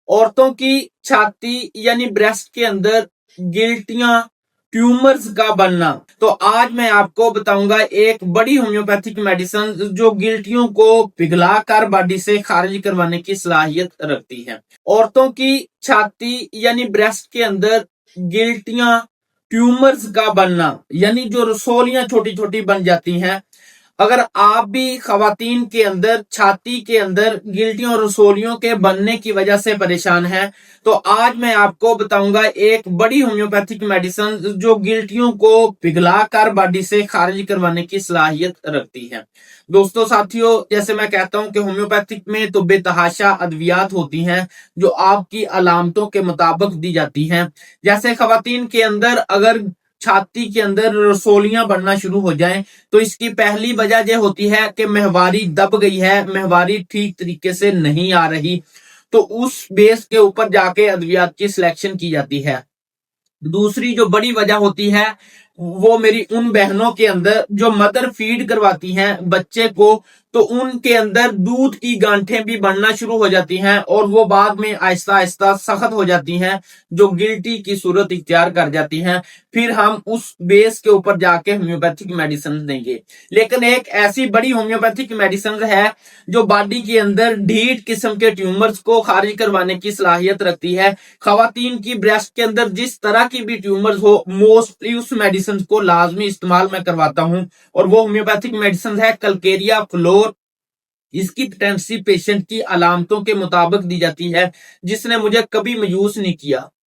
औरतों की छाती यानी ब्रेस्ट के अंदर गिल्टियां ट्यूमर्स का बनना। तो आज मैं आपको बताऊंगा एक बड़ी होम्योपैथिक मेडिसिन जो गिल्टियों को पिघलाकर बॉडी से खारिज करवाने की सलाहियत रखती है। औरतों की छाती यानी ब्रेस्ट के अंदर गिल्टियां ट्यूमर्स का बनना यानी जो रसोलियां छोटी छोटी बन जाती हैं। अगर आप भी खवातीन के अंदर छाती के अंदर गिल्टियों और रसोलियों के बनने की वजह से परेशान हैं, तो आज मैं आपको बताऊंगा एक बड़ी होम्योपैथिक मेडिसिन जो गिल्टियों को पिघलाकर बॉडी से खारिज करवाने की सलाहियत रखती है। दोस्तों साथियों, जैसे मैं कहता हूं कि होम्योपैथिक में तो बेतहाशा अद्वियात होती हैं जो आपकी अलामतों के मुताबिक दी जाती हैं। जैसे खवातीन के अंदर अगर छाती के अंदर रसोलियां बनना शुरू हो जाएं, तो इसकी पहली वजह यह होती है कि महवारी दब गई है, महवारी ठीक तरीके से नहीं आ रही, तो उस बेस के ऊपर जाके अद्वियात की सिलेक्शन की जाती है। दूसरी जो बड़ी वजह होती है वो मेरी उन बहनों के अंदर जो मदर फीड करवाती हैं बच्चे को, तो उनके अंदर दूध की गांठें भी बढ़ना शुरू हो जाती हैं और वो बाद में आहिस्ता आहिस्ता सख्त हो जाती हैं, जो गिल्टी की सूरत इख्तियार कर जाती हैं। फिर हम उस बेस के ऊपर जाके होम्योपैथिक मेडिसिन देंगे। लेकिन एक ऐसी बड़ी होम्योपैथिक मेडिसिन है जो बॉडी के अंदर ढीठ किस्म के ट्यूमर्स को खारिज करवाने की सलाहियत रखती है। खवातीन की ब्रेस्ट के अंदर जिस तरह की भी ट्यूमर्स हो, मोस्टली उस मेडिसिन को लाजमी इस्तेमाल मैं करवाता हूं, और वो होम्योपैथिक मेडिसिन है कलकेरिया फ्लोर। इसकी पोटेंसी पेशेंट की अलामतों के मुताबिक दी जाती है, जिसने मुझे कभी मायूस नहीं किया।